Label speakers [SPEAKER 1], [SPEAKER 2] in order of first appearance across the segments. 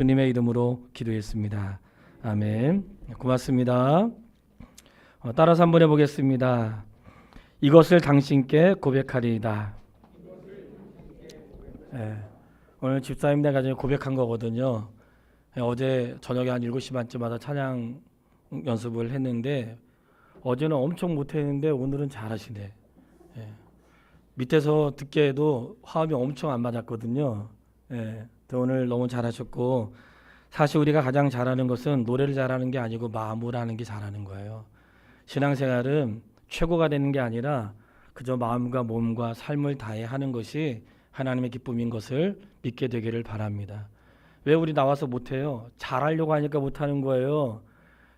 [SPEAKER 1] 주님의 이름으로 기도했습니다. 아멘. 고맙습니다. 따라서 한번 해보겠습니다. 이것을 당신께 고백하리이다. 오늘 집사님 내가 고백한 거거든요. 어제 저녁에 한 7시 반쯤마다 찬양 연습을 했는데 어제는 엄청 못했는데 오늘은 잘하시네. 밑에서 듣기에도 화음이 엄청 안 맞았거든요. 오늘 너무 잘하셨고, 사실 우리가 가장 잘하는 것은 노래를 잘하는 게 아니고 마음으로 하는 게 잘하는 거예요. 신앙생활은 최고가 되는 게 아니라 그저 마음과 몸과 삶을 다해 하는 것이 하나님의 기쁨인 것을 믿게 되기를 바랍니다. 왜 우리 나와서 못해요? 잘하려고 하니까 못하는 거예요.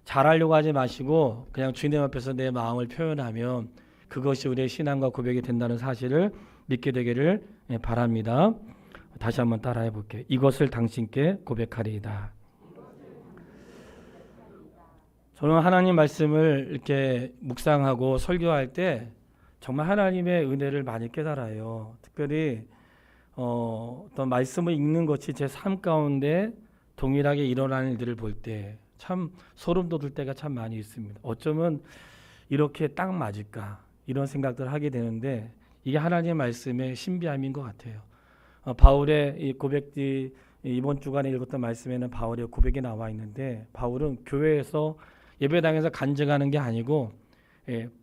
[SPEAKER 1] 잘하려고 하지 마시고 그냥 주님 앞에서 내 마음을 표현하면 그것이 우리의 신앙과 고백이 된다는 사실을 믿게 되기를 바랍니다. 다시 한번 따라해 볼게요. 이것을 당신께 고백하리이다. 저는 하나님 말씀을 이렇게 묵상하고 설교할 때 정말 하나님의 은혜를 많이 깨달아요. 특별히 어떤 말씀을 읽는 것이 제 삶 가운데 동일하게 일어나는 일들을 볼 때 참 소름 돋을 때가 참 많이 있습니다. 어쩌면 이렇게 딱 맞을까 이런 생각들을 하게 되는데 이게 하나님의 말씀의 신비함인 것 같아요. 바울의 이 고백이 이번 주간에 읽었던 말씀에는 바울의 고백이 나와 있는데, 바울은 교회에서 예배당에서 간증하는 게 아니고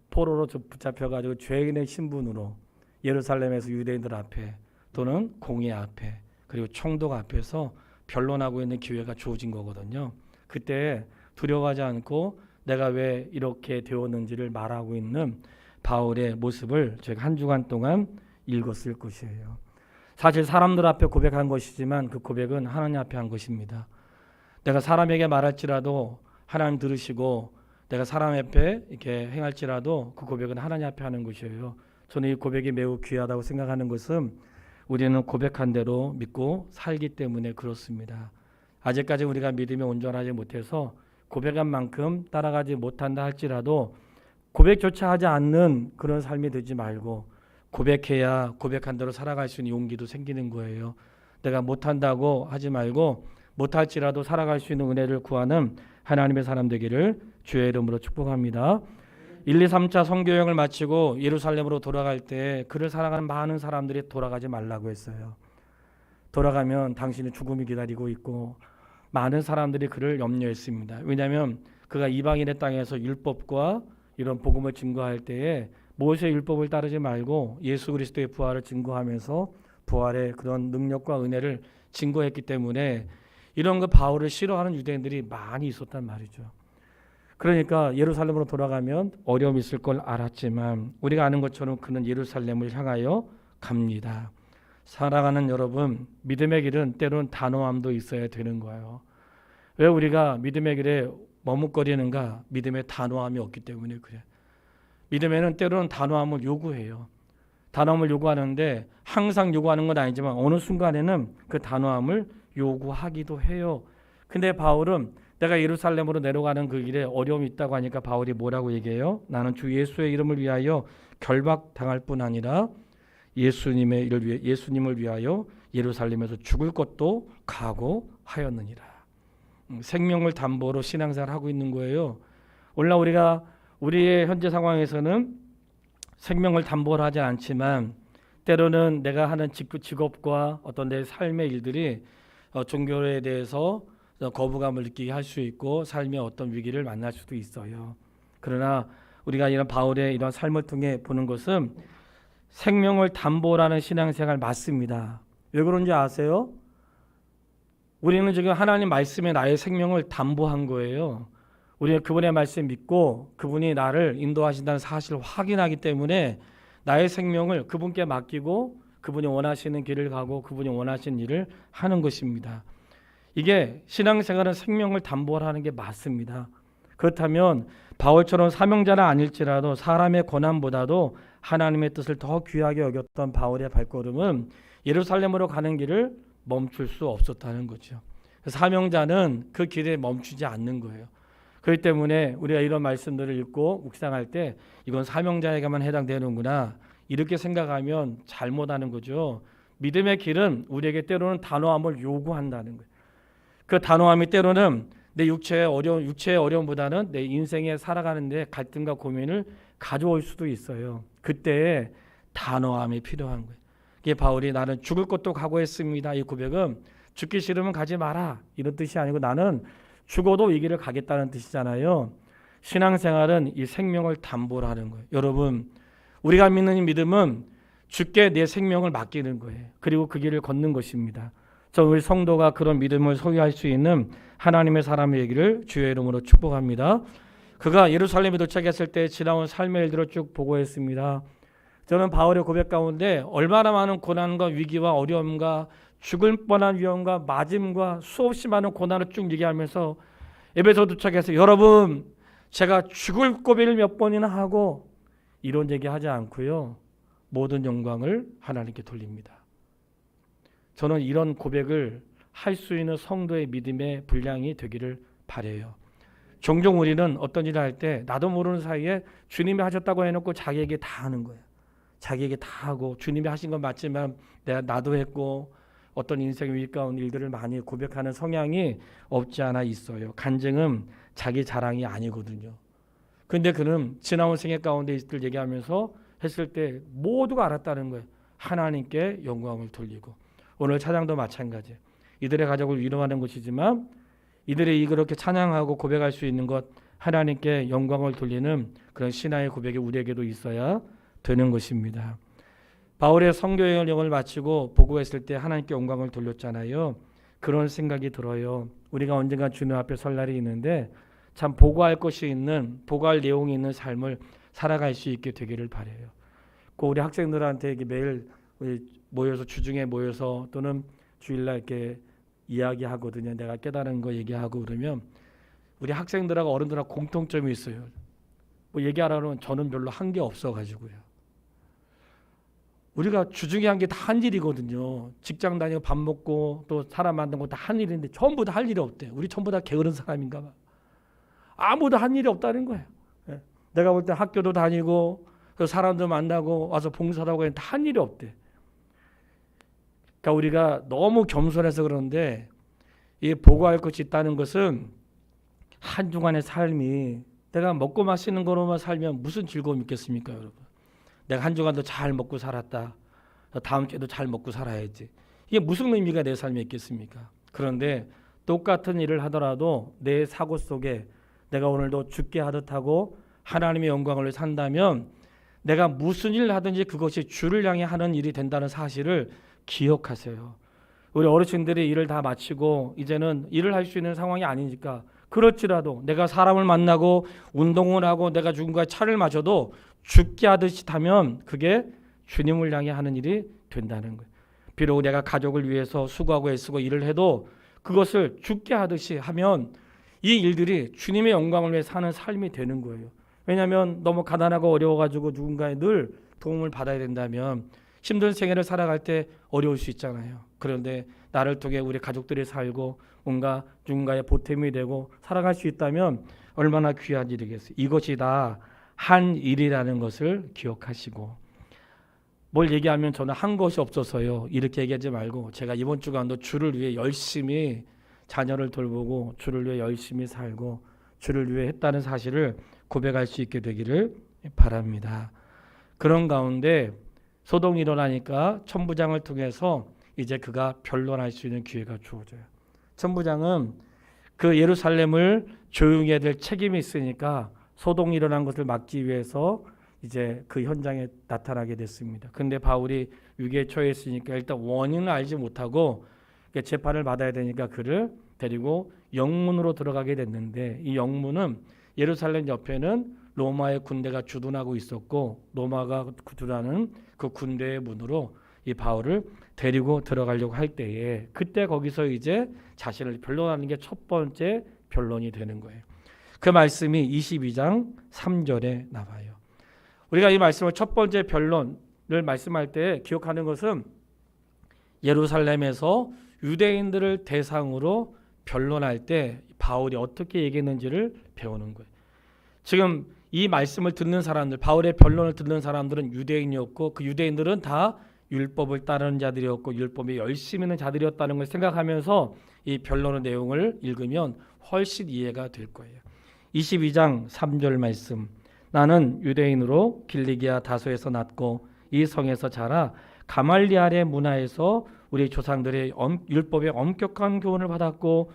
[SPEAKER 1] 포로로 붙잡혀가지고 죄인의 신분으로 예루살렘에서 유대인들 앞에 또는 공회 앞에 그리고 총독 앞에서 변론하고 있는 기회가 주어진 거거든요. 그때 두려워하지 않고 내가 왜 이렇게 되었는지를 말하고 있는 바울의 모습을 제가 한 주간 동안 읽었을 것이에요. 사실 사람들 앞에 고백한 것이지만 그 고백은 하나님 앞에 한 것입니다. 내가 사람에게 말할지라도 하나님 들으시고 내가 사람 앞에 이렇게 행할지라도 그 고백은 하나님 앞에 하는 것이에요. 저는 이 고백이 매우 귀하다고 생각하는 것은 우리는 고백한 대로 믿고 살기 때문에 그렇습니다. 아직까지 우리가 믿음이 온전하지 못해서 고백한 만큼 따라가지 못한다 할지라도 고백조차 하지 않는 그런 삶이 되지 말고 고백해야 고백한 대로 살아갈 수 있는 용기도 생기는 거예요. 내가 못한다고 하지 말고 못할지라도 살아갈 수 있는 은혜를 구하는 하나님의 사람 되기를 주의 이름으로 축복합니다. 1, 2, 3차 선교여행을 마치고 예루살렘으로 돌아갈 때 그를 사랑하는 많은 사람들이 돌아가지 말라고 했어요. 돌아가면 당신의 죽음이 기다리고 있고 많은 사람들이 그를 염려했습니다. 왜냐하면 그가 이방인의 땅에서 율법과 이런 복음을 증거할 때에 모세의 율법을 따르지 말고 예수 그리스도의 부활을 증거하면서 부활의 그런 능력과 은혜를 증거했기 때문에 이런 거 바울을 싫어하는 유대인들이 많이 있었단 말이죠. 그러니까 예루살렘으로 돌아가면 어려움이 있을 걸 알았지만 우리가 아는 것처럼 그는 예루살렘을 향하여 갑니다. 사랑하는 여러분, 믿음의 길은 때로는 단호함도 있어야 되는 거예요. 왜 우리가 믿음의 길에 머뭇거리는가? 믿음의 단호함이 없기 때문에 그래. 믿음에는 때로는 단호함을 요구해요. 단호함을 요구하는데 항상 요구하는 건 아니지만 어느 순간에는 그 단호함을 요구하기도 해요. 근데 바울은 내가 예루살렘으로 내려가는 그 길에 어려움이 있다고 하니까 바울이 뭐라고 얘기해요? 나는 주 예수의 이름을 위하여 결박당할 뿐 아니라 예수님을 위하여 예루살렘에서 죽을 것도 각오하였느니라. 생명을 담보로 신앙생활을 하고 있는 거예요. 오늘날 우리가 우리의 현재 상황에서는 생명을 담보로 하지 않지만 때로는 내가 하는 직업과 어떤 내 삶의 일들이 종교에 대해서 거부감을 느끼게 할 수 있고 삶의 어떤 위기를 만날 수도 있어요. 그러나 우리가 이런 바울의 이런 삶을 통해 보는 것은 생명을 담보로 하는 신앙생활 맞습니다. 왜 그런지 아세요? 우리는 지금 하나님 말씀에 나의 생명을 담보한 거예요. 우리는 그분의 말씀 믿고 그분이 나를 인도하신다는 사실을 확인하기 때문에 나의 생명을 그분께 맡기고 그분이 원하시는 길을 가고 그분이 원하시는 일을 하는 것입니다. 이게 신앙생활은 생명을 담보로 하는 게 맞습니다. 그렇다면 바울처럼 사명자는 아닐지라도 사람의 권한보다도 하나님의 뜻을 더 귀하게 여겼던 바울의 발걸음은 예루살렘으로 가는 길을 멈출 수 없었다는 거죠. 사명자는 그 길에 멈추지 않는 거예요. 그렇기 때문에 우리가 이런 말씀들을 읽고 묵상할 때 이건 사명자에게만 해당되는구나 이렇게 생각하면 잘못하는 거죠. 믿음의 길은 우리에게 때로는 단호함을 요구한다는 거예요. 그 단호함이 때로는 내 육체의 어려움보다는 내 인생에 살아가는데 갈등과 고민을 가져올 수도 있어요. 그때 단호함이 필요한 거예요. 이게 바울이 나는 죽을 것도 각오했습니다. 이 고백은 죽기 싫으면 가지 마라 이런 뜻이 아니고 나는 죽어도 이 길을 가겠다는 뜻이잖아요. 신앙생활은 이 생명을 담보로 하는 거예요. 여러분, 우리가 믿는 이 믿음은 주께 내 생명을 맡기는 거예요. 그리고 그 길을 걷는 것입니다. 저 우리 성도가 그런 믿음을 소유할 수 있는 하나님의 사람의 얘기를 주의 이름으로 축복합니다. 그가 예루살렘에 도착했을 때 지나온 삶의 일들을 쭉 보고했습니다. 저는 바울의 고백 가운데 얼마나 많은 고난과 위기와 어려움과 죽을 뻔한 위험과 맞음과 수없이 많은 고난을 쭉 얘기하면서 에베소 도착해서 여러분 제가 죽을 고비를 몇 번이나 하고 이런 얘기하지 않고요. 모든 영광을 하나님께 돌립니다. 저는 이런 고백을 할 수 있는 성도의 믿음의 분량이 되기를 바라요. 종종 우리는 어떤 일을 할 때 나도 모르는 사이에 주님이 하셨다고 해놓고 자기에게 다 하는 거예요. 자기에게 다 하고 주님이 하신 건 맞지만 나도 했고 어떤 인생의 위기 가운데 일들을 많이 고백하는 성향이 없지 않아 있어요. 간증은 자기 자랑이 아니거든요. 그런데 그는 지나온 생애 가운데 있을 얘기하면서 했을 때 모두가 알았다는 거예요. 하나님께 영광을 돌리고 오늘 찬양도 마찬가지예요. 이들의 가족을 위로하는 것이지만 이들이 그렇게 찬양하고 고백할 수 있는 것 하나님께 영광을 돌리는 그런 신앙의 고백이 우리에게도 있어야 되는 것입니다. 바울의 선교여행을 마치고 보고했을 때 하나님께 영광을 돌렸잖아요. 그런 생각이 들어요. 우리가 언젠가 주님 앞에 설 날이 있는데 참 보고할 것이 있는 보고할 내용이 있는 삶을 살아갈 수 있게 되기를 바라요. 꼭 우리 학생들한테 매일 모여서 주중에 모여서 또는 주일날 이렇게 이야기하거든요. 내가 깨달은 거 얘기하고 그러면 우리 학생들하고 어른들하고 공통점이 있어요. 뭐 얘기하라면 저는 별로 한 게 없어가지고요. 우리가 주중에 한 게 다 한 일이거든요. 직장 다니고 밥 먹고 또 사람 만나는 거 다 한 일인데 전부 다 할 일이 없대. 우리 전부 다 게으른 사람인가 봐. 아무도 한 일이 없다는 거예요. 내가 볼 때 학교도 다니고 사람도 만나고 와서 봉사도 하고 다 한 일이 없대. 그러니까 우리가 너무 겸손해서 그런데 이 보고할 것이 있다는 것은 한 주간의 삶이 내가 먹고 마시는 거로만 살면 무슨 즐거움이 있겠습니까, 여러분? 내가 한 주간도 잘 먹고 살았다. 다음 주에도 잘 먹고 살아야지. 이게 무슨 의미가 내 삶에 있겠습니까? 그런데 똑같은 일을 하더라도 내 사고 속에 내가 오늘도 죽게 하듯 하고 하나님의 영광을 산다면 내가 무슨 일을 하든지 그것이 주를 향해 하는 일이 된다는 사실을 기억하세요. 우리 어르신들이 일을 다 마치고 이제는 일을 할 수 있는 상황이 아니니까 그렇지라도 내가 사람을 만나고 운동을 하고 내가 누군가의 차를 마셔도 죽게 하듯이 타면 그게 주님을 향해 하는 일이 된다는 거예요. 비록 내가 가족을 위해서 수고하고 애쓰고 일을 해도 그것을 죽게 하듯이 하면 이 일들이 주님의 영광을 위해 사는 삶이 되는 거예요. 왜냐하면 너무 가난하고 어려워가지고 누군가의 늘 도움을 받아야 된다면 힘든 생애를 살아갈 때 어려울 수 있잖아요. 그런데 나를 통해 우리 가족들이 살고 뭔가 누군가의 보탬이 되고 살아갈 수 있다면 얼마나 귀한 일이겠어요. 이것이 다 한 일이라는 것을 기억하시고 뭘 얘기하면 저는 한 것이 없어서요. 이렇게 얘기하지 말고 제가 이번 주간도 주를 위해 열심히 자녀를 돌보고 주를 위해 열심히 살고 주를 위해 했다는 사실을 고백할 수 있게 되기를 바랍니다. 그런 가운데 소동이 일어나니까 천부장을 통해서 이제 그가 변론할 수 있는 기회가 주어져요. 천부장은 그 예루살렘을 조용히 해야 될 책임이 있으니까 소동이 일어난 것을 막기 위해서 이제 그 현장에 나타나게 됐습니다. 그런데 바울이 위기에 처했으니까 일단 원인을 알지 못하고 재판을 받아야 되니까 그를 데리고 영문으로 들어가게 됐는데 이 영문은 예루살렘 옆에는 로마의 군대가 주둔하고 있었고 로마가 주둔하는 그 군대의 문으로 이 바울을 데리고 들어가려고 할 때에 그때 거기서 이제 자신을 변론하는 게 첫 번째 변론이 되는 거예요. 그 말씀이 22장 3절에 나와요. 우리가 이 말씀을 첫 번째 변론을 말씀할 때 기억하는 것은 예루살렘에서 유대인들을 대상으로 변론할 때 바울이 어떻게 얘기했는지를 배우는 거예요. 지금 이 말씀을 듣는 사람들, 바울의 변론을 듣는 사람들은 유대인이었고 그 유대인들은 다 율법을 따르는 자들이었고 율법에 열심히 있는 자들이었다는 걸 생각하면서 이 변론의 내용을 읽으면 훨씬 이해가 될 거예요. 22장 3절 말씀. 나는 유대인으로 길리기아 다소에서 났고 이 성에서 자라 가말리알의 문화에서 우리 조상들의 율법의 엄격한 교훈을 받았고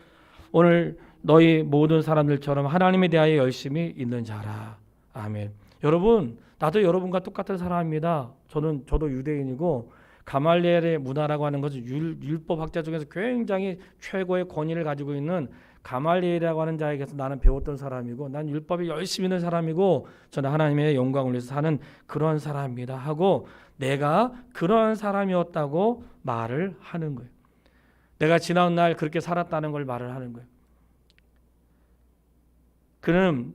[SPEAKER 1] 오늘 너희 모든 사람들처럼 하나님에 대하여 열심히 있는 자라. 아멘. 여러분, 나도 여러분과 똑같은 사람입니다. 저도 유대인이고 가말리엘의 문화라고 하는 것은 율법학자 중에서 굉장히 최고의 권위를 가지고 있는 가말리엘이라고 하는 자에게서 나는 배웠던 사람이고 난 율법에 열심히 있는 사람이고 저는 하나님의 영광을 위해서 사는 그런 사람입니다 하고 내가 그런 사람이었다고 말을 하는 거예요. 내가 지난 날 그렇게 살았다는 걸 말을 하는 거예요. 그는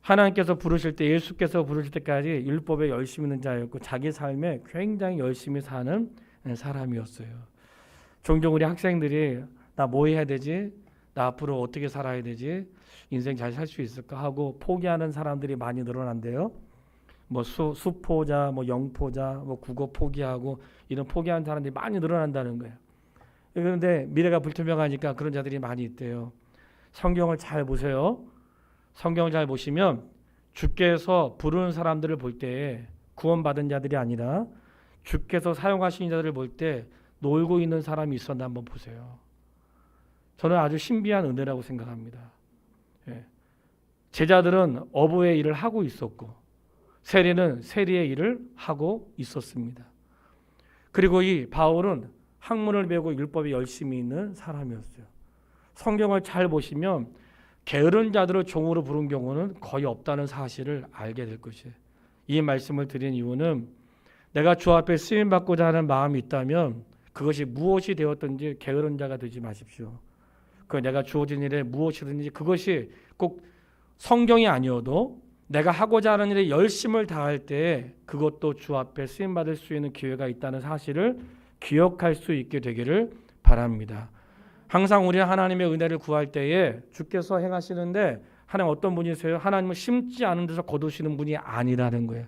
[SPEAKER 1] 하나님께서 부르실 때 예수께서 부르실 때까지 율법에 열심히 있는 자였고 자기 삶에 굉장히 열심히 사는 사람이었어요. 종종 우리 학생들이 나 뭐 해야 되지? 나 앞으로 어떻게 살아야 되지? 인생 잘 살 수 있을까? 하고 포기하는 사람들이 많이 늘어난대요. 뭐 수포자, 뭐 영포자, 뭐 국어 포기하고 이런 포기하는 사람들이 많이 늘어난다는 거예요. 그런데 미래가 불투명하니까 그런 자들이 많이 있대요. 성경을 잘 보세요. 성경을 잘 보시면 주께서 부르는 사람들을 볼 때 구원받은 자들이 아니라 주께서 사용하시는 자들을 볼 때 놀고 있는 사람이 있었나 한번 보세요. 저는 아주 신비한 은혜라고 생각합니다. 제자들은 어부의 일을 하고 있었고 세리는 세리의 일을 하고 있었습니다. 그리고 이 바울은 학문을 배우고 율법에 열심히 있는 사람이었어요. 성경을 잘 보시면 게으른 자들을 종으로 부른 경우는 거의 없다는 사실을 알게 될 것이에요. 이 말씀을 드린 이유는 내가 주 앞에 쓰임받고자 하는 마음이 있다면 그것이 무엇이 되었든지 게으른 자가 되지 마십시오. 그 내가 주어진 일에 무엇이든지 그것이 꼭 성경이 아니어도 내가 하고자 하는 일에 열심을 다할 때 그것도 주 앞에 쓰임받을 수 있는 기회가 있다는 사실을 기억할 수 있게 되기를 바랍니다. 항상 우리는 하나님의 은혜를 구할 때에 주께서 행하시는데 하나님 어떤 분이세요? 하나님은 심지 않은 데서 거두시는 분이 아니라는 거예요.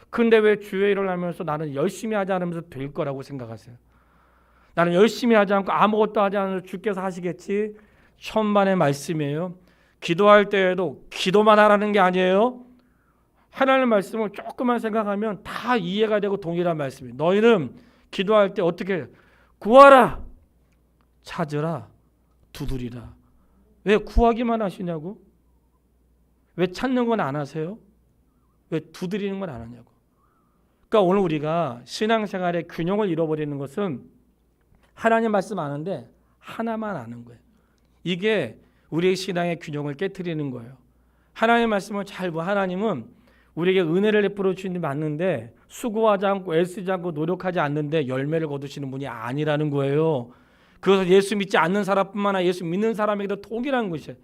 [SPEAKER 1] 근데 왜 주의 일을 하면서 나는 열심히 하지 않으면서 될 거라고 생각하세요? 나는 열심히 하지 않고 아무것도 하지 않으면서 주께서 하시겠지? 천만의 말씀이에요. 기도할 때에도 기도만 하라는 게 아니에요. 하나님의 말씀을 조금만 생각하면 다 이해가 되고 동일한 말씀이에요. 너희는 기도할 때 어떻게 구하라, 찾으라, 두드리라. 왜 구하기만 하시냐고? 왜 찾는 건 안 하세요? 왜 두드리는 건 안 하냐고? 그러니까 오늘 우리가 신앙생활의 균형을 잃어버리는 것은 하나님 말씀 아는데 하나만 아는 거예요. 이게 우리의 신앙의 균형을 깨트리는 거예요. 하나님의 말씀을 잘 보. 하나님은 우리에게 은혜를 베풀어 주시는 게 맞는데 수고하지 않고 애쓰지 않고 노력하지 않는데 열매를 거두시는 분이 아니라는 거예요. 그것은 예수 믿지 않는 사람뿐만 아니라 예수 믿는 사람에게도 동일한 것이에요.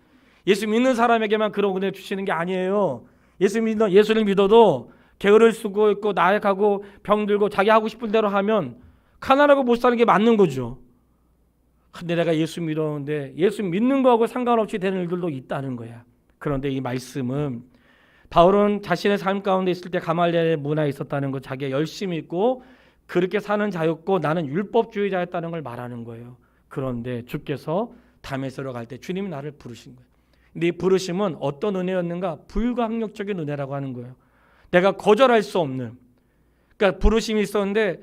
[SPEAKER 1] 예수 믿는 사람에게만 그런 은혜 주시는 게 아니에요. 예수를 믿어도 게으를 쓰고 있고 나약하고 병들고 자기 하고 싶은 대로 하면 가난하고 못 사는 게 맞는 거죠. 근데 내가 예수 믿었는데 예수 믿는 거하고 상관없이 되는 일들도 있다는 거야. 그런데 이 말씀은 바울은 자신의 삶 가운데 있을 때 가말리엘의 문화에 있었다는 것, 자기가 열심히 있고 그렇게 사는 자였고 나는 율법주의자였다는 걸 말하는 거예요. 그런데 주께서 다메섹으로 갈 때 주님이 나를 부르신 거예요. 근데 이 부르심은 어떤 은혜였는가? 불가항력적인 은혜라고 하는 거예요. 내가 거절할 수 없는, 그러니까 부르심이 있었는데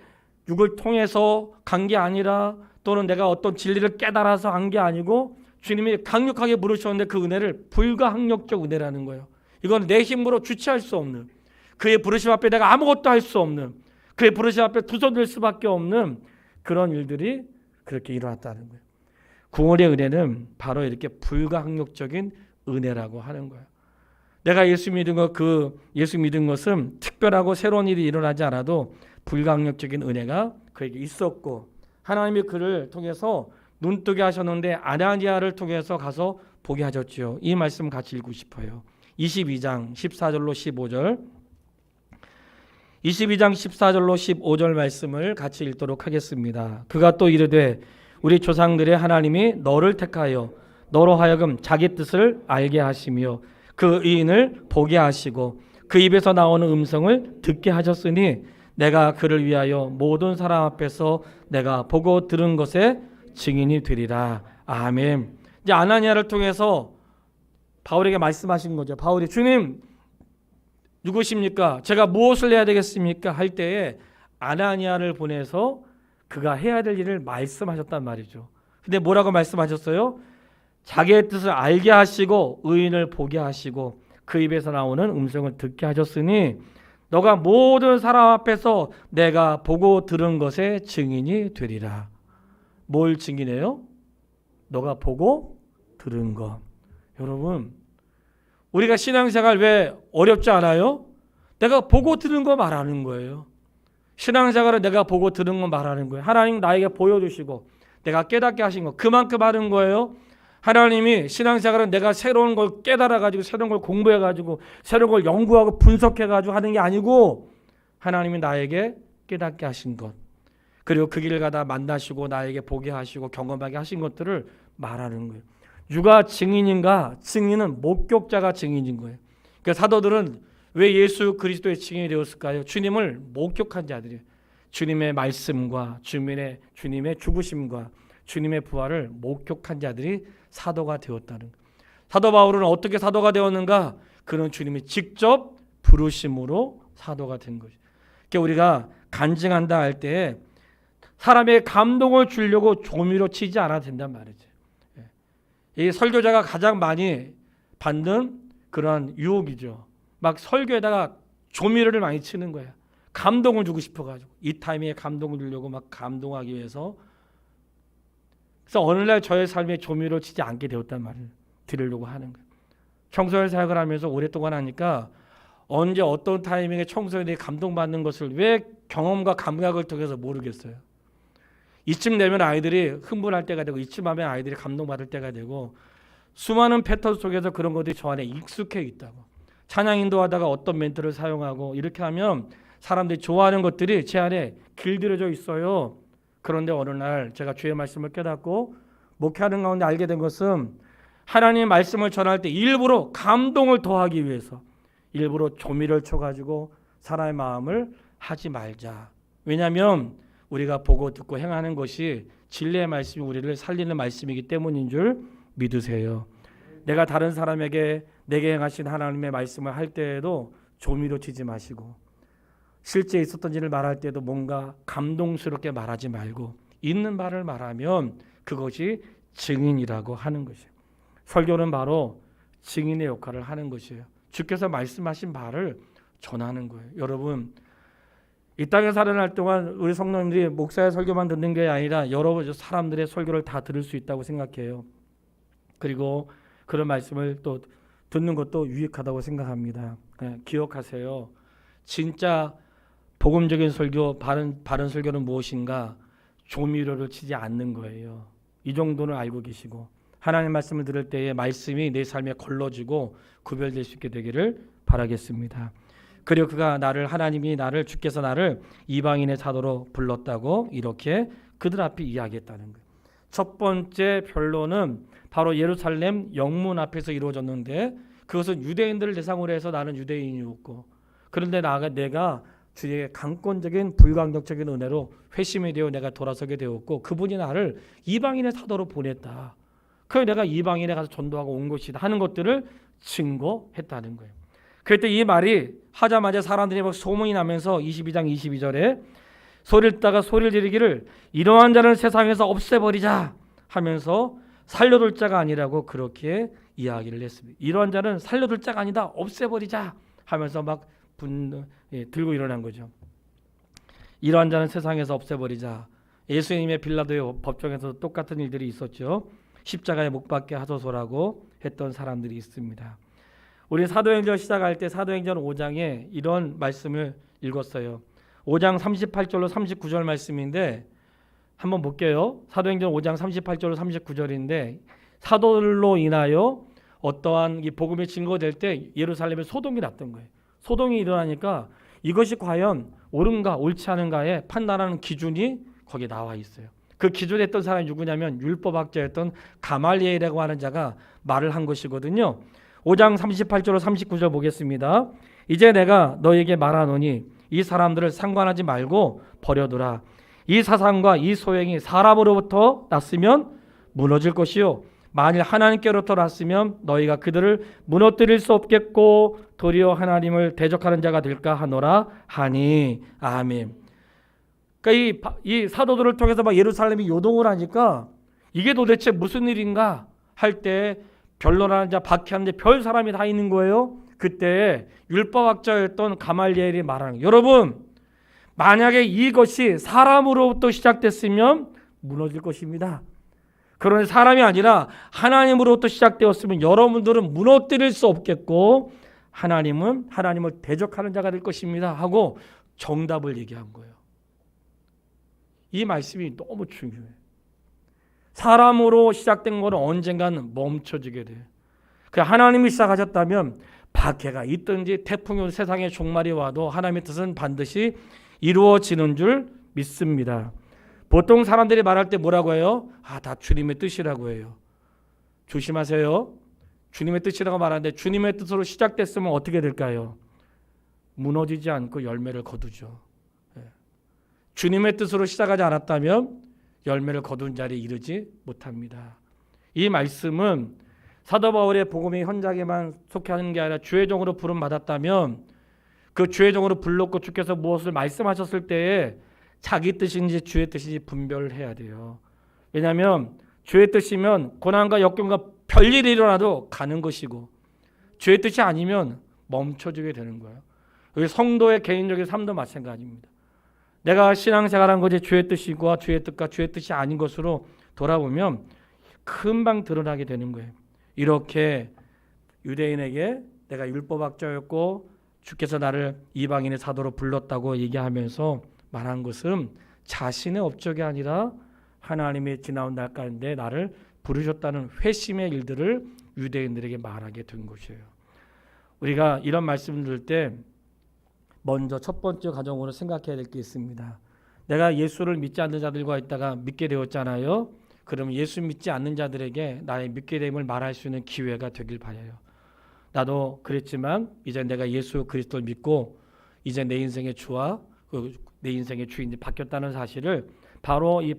[SPEAKER 1] 육을 통해서 간 게 아니라 또는 내가 어떤 진리를 깨달아서 간 게 아니고 주님이 강력하게 부르셨는데 그 은혜를 불가항력적 은혜라는 거예요. 이건 내 힘으로 주체할 수 없는, 그의 부르심 앞에 내가 아무것도 할 수 없는, 그의 부르심 앞에 두서질 수밖에 없는 그런 일들이 그렇게 일어났다는 거예요. 구원의 은혜는 바로 이렇게 불가항력적인 은혜라고 하는 거예요. 내가 예수 믿은 것은 특별하고 새로운 일이 일어나지 않아도 불가항력적인 은혜가 그에게 있었고 하나님이 그를 통해서 눈뜨게 하셨는데 아나니아를 통해서 가서 보게 하셨죠. 이 말씀 같이 읽고 싶어요. 22장 14절로 15절 22장 14절로 15절 말씀을 같이 읽도록 하겠습니다. 그가 또 이르되 우리 조상들의 하나님이 너를 택하여 너로 하여금 자기 뜻을 알게 하시며 그 의인을 보게 하시고 그 입에서 나오는 음성을 듣게 하셨으니 내가 그를 위하여 모든 사람 앞에서 내가 보고 들은 것에 증인이 되리라. 아멘. 이제 아나니아를 통해서 바울에게 말씀하신 거죠. 바울이 주님 누구십니까? 제가 무엇을 해야 되겠습니까? 할 때에 아나니아를 보내서 그가 해야 될 일을 말씀하셨단 말이죠. 근데 뭐라고 말씀하셨어요? 자기의 뜻을 알게 하시고 의인을 보게 하시고 그 입에서 나오는 음성을 듣게 하셨으니 너가 모든 사람 앞에서 내가 보고 들은 것의 증인이 되리라. 뭘 증인해요? 너가 보고 들은 것. 여러분, 우리가 신앙생활 왜 어렵지 않아요? 내가 보고 들은 거 말하는 거예요. 신앙생활은 내가 보고 들은 거 말하는 거예요. 하나님 나에게 보여주시고 내가 깨닫게 하신 거 그만큼 하는 거예요. 하나님이 신앙생활은 내가 새로운 걸 깨달아가지고 새로운 걸 공부해가지고 새로운 걸 연구하고 분석해가지고 하는 게 아니고 하나님이 나에게 깨닫게 하신 것 그리고 그 길을 가다 만나시고 나에게 보게 하시고 경험하게 하신 것들을 말하는 거예요. 누가 증인인가? 증인은 목격자가 증인인 거예요. 그러니까 사도들은 왜 예수 그리스도의 증인이 되었을까요? 주님을 목격한 자들이에요. 주님의 말씀과 주님의 죽으심과 주님의 부활을 목격한 자들이 사도가 되었다는 거예요. 사도 바울은 어떻게 사도가 되었는가? 그는 주님이 직접 부르심으로 사도가 된 거죠. 그러니까 우리가 간증한다 할 때 사람의 감동을 주려고 조미료 치지 않아도 된단 말이죠. 이 설교자가 가장 많이 받는 그런 유혹이죠. 막 설교에다가 조미료를 많이 치는 거예요. 감동을 주고 싶어가지고 이 타이밍에 감동을 주려고 막 감동하기 위해서. 그래서 어느 날 저의 삶에 조미료 치지 않게 되었단 말을 드리려고 하는 거예요. 청소년 사역을 하면서 오랫동안 하니까 언제 어떤 타이밍에 청소년이 감동받는 것을 왜 경험과 감각을 통해서 모르겠어요. 이쯤 되면 아이들이 흥분할 때가 되고 이쯤 하면 아이들이 감동받을 때가 되고 수많은 패턴 속에서 그런 것들이 저 안에 익숙해 있다고. 찬양 인도하다가 어떤 멘트를 사용하고 이렇게 하면 사람들이 좋아하는 것들이 제 안에 길들여져 있어요. 그런데 어느 날 제가 주의 말씀을 깨닫고 목회하는 가운데 알게 된 것은 하나님의 말씀을 전할 때 일부러 감동을 더하기 위해서 일부러 조미를 쳐가지고 사람의 마음을 하지 말자. 왜냐하면 우리가 보고 듣고 행하는 것이 진리의 말씀이 우리를 살리는 말씀이기 때문인 줄 믿으세요. 내가 다른 사람에게 내게 행하신 하나님의 말씀을 할 때에도 조미료 치지 마시고 실제 있었던 일을 말할 때도 뭔가 감동스럽게 말하지 말고 있는 말을 말하면 그것이 증인이라고 하는 것이에요. 설교는 바로 증인의 역할을 하는 것이에요. 주께서 말씀하신 말을 전하는 거예요. 여러분 이 땅에 살아날 동안 우리 성도님들이 목사의 설교만 듣는 게 아니라 여러 사람들의 설교를 다 들을 수 있다고 생각해요. 그리고 그런 말씀을 또 듣는 것도 유익하다고 생각합니다. 기억하세요. 진짜 복음적인 설교, 바른 설교는 무엇인가? 조미료를 치지 않는 거예요. 이 정도는 알고 계시고 하나님 말씀을 들을 때에 말씀이 내 삶에 걸러지고 구별될 수 있게 되기를 바라겠습니다. 그리고 주께서 나를 이방인의 사도로 불렀다고 이렇게 그들 앞에 이야기했다는 거예요. 첫 번째 변론은 바로 예루살렘 영문 앞에서 이루어졌는데 그것은 유대인들을 대상으로 해서 나는 유대인이었고 그런데 내가 주의 강권적인 불강력적인 은혜로 회심이 되어 내가 돌아서게 되었고 그분이 나를 이방인의 사도로 보냈다. 그래서 내가 이방인에 가서 전도하고 온 것이다 하는 것들을 증거했다는 거예요. 그때 이 말이 하자마자 사람들이 막 소문이 나면서 22장 22절에 소리를 듣다가 소리를 지르기를 이러한 자를 세상에서 없애버리자 하면서 살려둘 자가 아니라고 그렇게 이야기를 했습니다. 이러한 자는 살려둘 자가 아니다 없애버리자 하면서 막 들고 일어난 거죠. 이러한 자는 세상에서 없애버리자. 예수님의 빌라도의 법정에서 똑같은 일들이 있었죠. 십자가에 못 박게 하소서라고 했던 사람들이 있습니다. 우리 사도행전 시작할 때 사도행전 5장에 이런 말씀을 읽었어요. 5장 38절로 39절 말씀인데 한번 볼게요. 사도행전 5장 38절로 39절인데 사도들로 인하여 어떠한 이 복음이 증거될 때 예루살렘에 소동이 났던 거예요. 소동이 일어나니까 이것이 과연 옳은가 옳지 않은가에 판단하는 기준이 거기에 나와 있어요. 그 기준에 했던 사람이 누구냐면 율법학자였던 가말리엘이라고 하는 자가 말을 한 것이거든요. 5장 38절로 39절 보겠습니다. 이제 내가 너에게 말하노니 이 사람들을 상관하지 말고 버려두라. 이 사상과 이 소행이 사람으로부터 났으면 무너질 것이요 만일 하나님께로 돌아왔으면 너희가 그들을 무너뜨릴 수 없겠고 도리어 하나님을 대적하는 자가 될까 하노라 하니. 아멘. 그러니까 이 사도들을 통해서 막 예루살렘이 요동을 하니까 이게 도대체 무슨 일인가 할 때 변론하는 자, 박해하는 자, 별 사람이 다 있는 거예요. 그때 율법학자였던 가말리엘이 말하는 거예요. 여러분, 만약에 이것이 사람으로부터 시작됐으면 무너질 것입니다. 그런데 사람이 아니라 하나님으로부터 시작되었으면 여러분들은 무너뜨릴 수 없겠고 하나님을 대적하는 자가 될 것입니다 하고 정답을 얘기한 거예요. 이 말씀이 너무 중요해요. 사람으로 시작된 거는 언젠가는 멈춰지게 돼요. 하나님이 시작하셨다면 박해가 있든지 태풍이 오는 세상의 종말이 와도 하나님의 뜻은 반드시 이루어지는 줄 믿습니다. 보통 사람들이 말할 때 뭐라고 해요? 다 주님의 뜻이라고 해요. 조심하세요. 주님의 뜻이라고 말하는데 주님의 뜻으로 시작됐으면 어떻게 될까요? 무너지지 않고 열매를 거두죠. 주님의 뜻으로 시작하지 않았다면 열매를 거둔 자리에 이르지 못합니다. 이 말씀은 사도 바울의 복음의 현장에만 속하는 게 아니라 주의 종으로 부름 받았다면 그 주의 종으로 불렀고 주께서 무엇을 말씀하셨을 때에 자기 뜻인지 주의 뜻인지 분별을 해야 돼요. 왜냐하면 주의 뜻이면 고난과 역경과 별일이 일어나도 가는 것이고 주의 뜻이 아니면 멈춰지게 되는 거예요. 여기 성도의 개인적인 삶도 마찬가지입니다. 내가 신앙생활한 것이 주의 뜻이고 주의 뜻과 주의 뜻이 아닌 것으로 돌아보면 금방 드러나게 되는 거예요. 이렇게 유대인에게 내가 율법학자였고 주께서 나를 이방인의 사도로 불렀다고 얘기하면서 말한 것은 자신의 업적이 아니라 하나님의 지나온 날 가운데 나를 부르셨다는 회심의 일들을 유대인들에게 말하게 된 것이에요. 우리가 이런 말씀을 들을 때 먼저 첫 번째 가정으로 생각해야 될 게 있습니다. 내가 예수를 믿지 않는 자들과 있다가 믿게 되었잖아요. 그러면 예수 믿지 않는 자들에게 나의 믿게 됨을 말할 수 있는 기회가 되길 바라요. 나도 그랬지만 이제 내가 예수 그리스도를 믿고 이제 내 인생의 주와 내 인생의 주인이 바뀌었다는 사실을 바로 이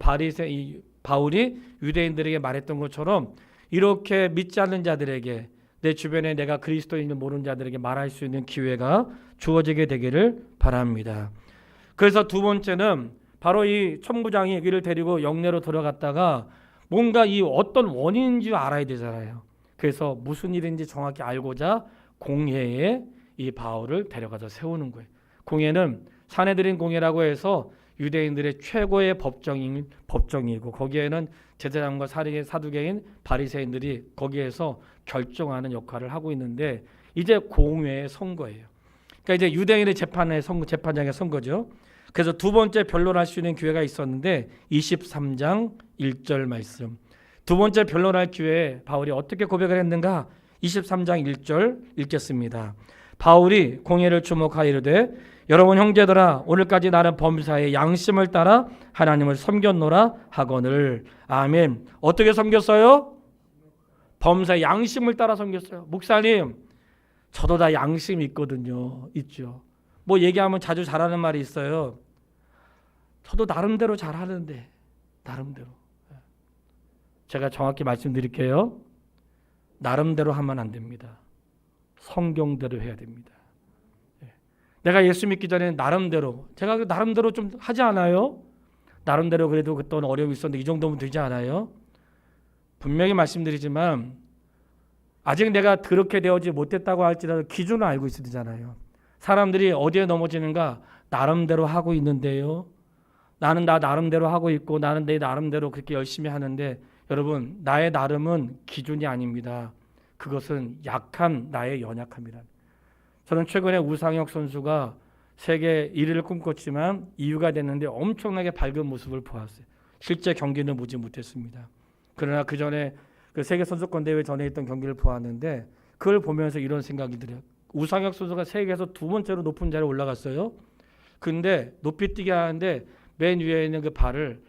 [SPEAKER 1] 바울이 유대인들에게 말했던 것처럼 이렇게 믿지 않는 자들에게 내 주변에 내가 그리스도인을 모르는 자들에게 말할 수 있는 기회가 주어지게 되기를 바랍니다. 그래서 두 번째는 바로 이 천부장이 여기를 데리고 영내로 들어갔다가 뭔가 이 어떤 원인인지 알아야 되잖아요. 그래서 무슨 일인지 정확히 알고자 공회에 이 바울을 데려가서 세우는 거예요. 공회는 산헤드린 공회라고 해서 유대인들의 최고의 법정이고 거기에는 제사장과 사두개인 바리새인들이 거기에서 결정하는 역할을 하고 있는데 이제 공회의 선거예요. 그러니까 이제 유대인의 재판장의 선거죠. 그래서 두 번째 변론할 수 있는 기회가 있었는데 23장 1절 말씀. 두 번째 변론할 기회에 바울이 어떻게 고백을 했는가? 23장 1절 읽겠습니다. 바울이 공회를 주목하여 이르되 여러분 형제들아 오늘까지 나는 범사의 양심을 따라 하나님을 섬겼노라 하거늘. 아멘. 어떻게 섬겼어요? 범사의 양심을 따라 섬겼어요. 목사님 저도 다 양심이 있거든요. 있죠. 뭐 얘기하면 자주 잘하는 말이 있어요. 저도 나름대로 잘하는데 나름대로. 제가 정확히 말씀드릴게요. 나름대로 하면 안 됩니다. 성경대로 해야 됩니다. 내가 예수 믿기 전에 나름대로 제가 나름대로 좀 하지 않아요? 나름대로 그래도 그때는 어려움이 있었는데 이 정도면 되지 않아요? 분명히 말씀드리지만 아직 내가 그렇게 되어지 못했다고 할지라도 기준을 알고 있어야 되잖아요. 사람들이 어디에 넘어지는가? 나름대로 하고 있는데요. 나는 나 나름대로 하고 있고 나는 내 나름대로 그렇게 열심히 하는데 여러분 나의 나름은 기준이 아닙니다. 그것은 약한 나의 연약함이라. 저는 최근에 우상혁 선수가 세계 1위를 꿈꿨지만 2위가 됐는데 엄청나게 밝은 모습을 보았어요. 실제 경기는 보지 못했습니다. 그러나 그 전에 그 세계 선수권 대회 전에 있던 경기를 보았는데 그걸 보면서 이런 생각이 들어요. 우상혁 선수가 세계에서 두 번째로 높은 자리에 올라갔어요. 근데 높이 뛰게 하는데 맨 위에 있는 그 발을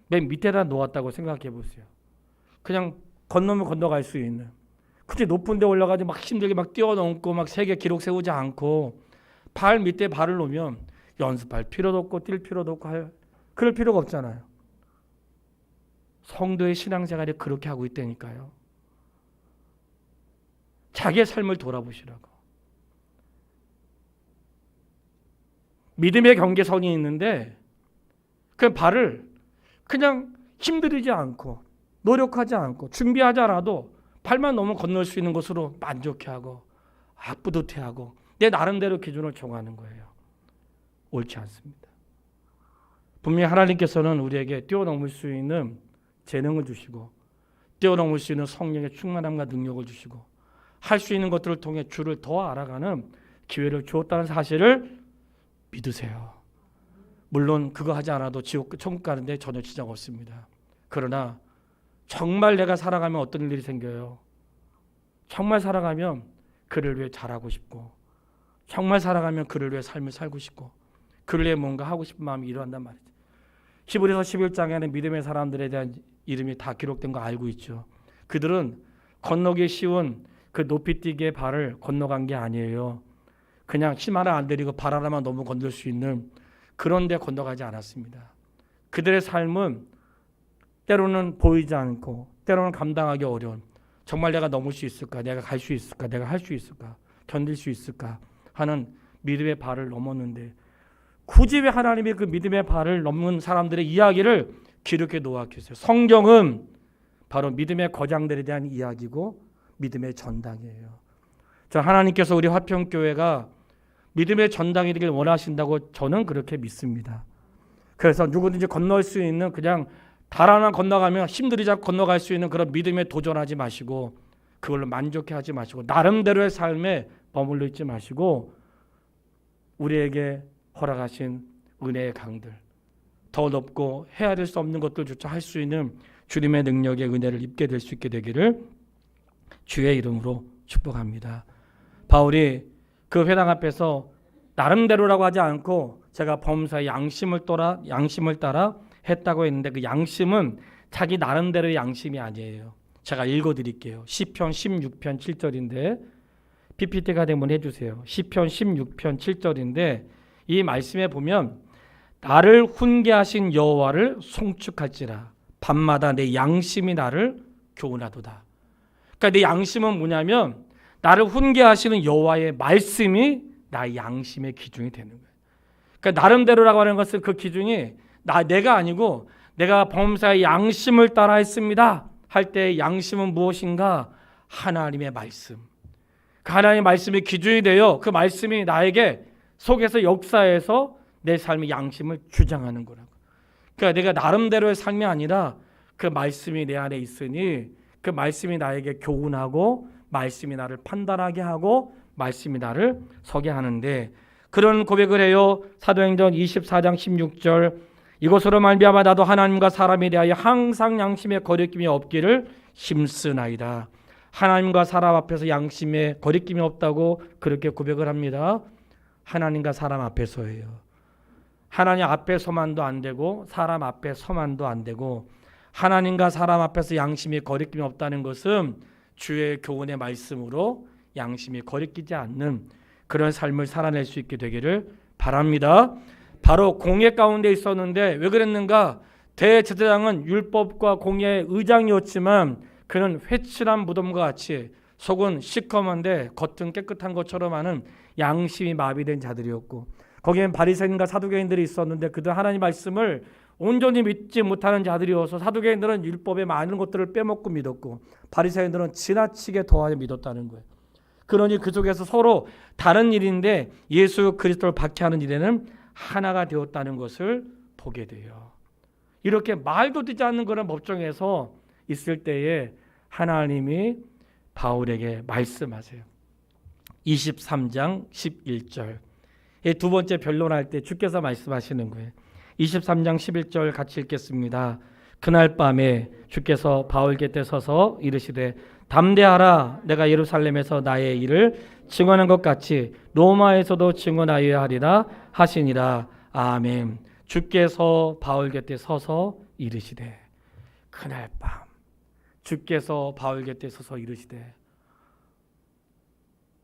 [SPEAKER 1] 맨 밑에다 놓았다고 생각해 보세요. 그냥 건너면 건너갈 수 있는. 그때 높은 데 올라가지 막 힘들게 막 뛰어넘고 막 세계 기록 세우지 않고 발 밑에 발을 놓으면 연습할 필요도 없고 뛸 필요도 없고 그럴 필요가 없잖아요. 성도의 신앙생활이 그렇게 하고 있다니까요. 자기의 삶을 돌아보시라고. 믿음의 경계선이 있는데 그 발을 그냥 힘들이지 않고 노력하지 않고 준비하지 않아도 발만 넘어 건널 수 있는 것으로 만족해하고 뿌듯해하고 내 나름대로 기준을 정하는 거예요. 옳지 않습니다. 분명히 하나님께서는 우리에게 뛰어넘을 수 있는 재능을 주시고 뛰어넘을 수 있는 성령의 충만함과 능력을 주시고 할 수 있는 것들을 통해 주를 더 알아가는 기회를 주었다는 사실을 믿으세요. 물론 그거 하지 않아도 지옥, 천국 가는데 전혀 지장 없습니다. 그러나 정말 내가 살아가면 어떤 일이 생겨요? 정말 살아가면 그를 위해 잘하고 싶고 정말 살아가면 그를 위해 삶을 살고 싶고 그를 위해 뭔가 하고 싶은 마음이 일어난단 말이죠. 히브리서 11장에는 믿음의 사람들에 대한 이름이 다 기록된 거 알고 있죠. 그들은 건너기 쉬운 그 높이뛰기의 발을 건너간 게 아니에요. 그냥 힘 하나 안 들이고 발 하나만 넘어 건널 수 있는 그런 데 건너가지 않았습니다. 그들의 삶은 때로는 보이지 않고 때로는 감당하기 어려운 정말 내가 넘을 수 있을까? 내가 갈 수 있을까? 내가 할 수 있을까? 견딜 수 있을까? 하는 믿음의 발을 넘었는데 굳이 왜 하나님이 그 믿음의 발을 넘는 사람들의 이야기를 기록해 놓았겠어요? 성경은 바로 믿음의 거장들에 대한 이야기고 믿음의 전당이에요. 자, 하나님께서 우리 화평교회가 믿음의 전당이 되길 원하신다고 저는 그렇게 믿습니다. 그래서 누구든지 건널 수 있는 그냥 달 하나 건너가면 힘들이자 건너갈 수 있는 그런 믿음에 도전하지 마시고 그걸로 만족해하지 마시고 나름대로의 삶에 머물러 있지 마시고 우리에게 허락하신 은혜의 강들 더 높고 헤아릴 수 없는 것들조차 할 수 있는 주님의 능력의 은혜를 입게 될 수 있게 되기를 주의 이름으로 축복합니다. 바울이 그 회당 앞에서 나름대로라고 하지 않고 제가 범사의 양심을 따라 했다고 했는데 그 양심은 자기 나름대로의 양심이 아니에요. 제가 읽어드릴게요. 시편 16편 7절인데 PPT가 되면 해주세요. 시편 16편 7절인데 이 말씀에 보면 나를 훈계하신 여호와를 송축할지라 밤마다 내 양심이 나를 교훈하도다. 그러니까 내 양심은 뭐냐면 나를 훈계하시는 여호와의 말씀이 나의 양심의 기준이 되는 거예요. 그러니까 나름대로라고 하는 것은 그 기준이 내가 아니고 내가 범사의 양심을 따라 했습니다 할 때 양심은 무엇인가? 하나님의 말씀. 그 하나님의 말씀이 기준이 되어 그 말씀이 나에게 속에서 역사해서 내 삶의 양심을 주장하는 거라고. 그러니까 내가 나름대로의 삶이 아니라 그 말씀이 내 안에 있으니 그 말씀이 나에게 교훈하고 말씀이 나를 판단하게 하고 말씀이 나를 서게 하는데 그런 고백을 해요. 사도행전 24장 16절 이것으로 말미암아 나도 하나님과 사람에 대하여 항상 양심에 거리낌이 없기를 힘쓰나이다. 하나님과 사람 앞에서 양심에 거리낌이 없다고 그렇게 고백을 합니다. 하나님과 사람 앞에서예요. 하나님 앞에서만도 안 되고 사람 앞에서만도 안 되고 하나님과 사람 앞에서 양심이 거리낌이 없다는 것은 주의 교훈의 말씀으로 양심이 거리끼지 않는 그런 삶을 살아낼 수 있게 되기를 바랍니다. 바로 공예 가운데 있었는데 왜 그랬는가? 대제사장은 율법과 공예의 의장이었지만 그는 회칠한 무덤과 같이 속은 시커먼데 겉은 깨끗한 것처럼 하는 양심이 마비된 자들이었고 거기엔 바리새인과 사두개인들이 있었는데 그들 하나님 말씀을 온전히 믿지 못하는 자들이어서 사두개인들은 율법의 많은 것들을 빼먹고 믿었고 바리새인들은 지나치게 더하여 믿었다는 거예요. 그러니 그 속에서 서로 다른 일인데 예수 그리스도를 박해하는 일에는 하나가 되었다는 것을 보게 돼요. 이렇게 말도 되지 않는 그런 법정에서 있을 때에 하나님이 바울에게 말씀하세요. 23장 11절 두 번째 변론할 때 주께서 말씀하시는 거예요. 23장 11절 같이 읽겠습니다. 그날 밤에 주께서 바울 곁에 서서 이르시되 담대하라 내가 예루살렘에서 나의 일을 증언한 것 같이 로마에서도 증언하여야 하리라 하시니라. 아멘. 주께서 바울 곁에 서서 이르시되 그날 밤 주께서 바울 곁에 서서 이르시되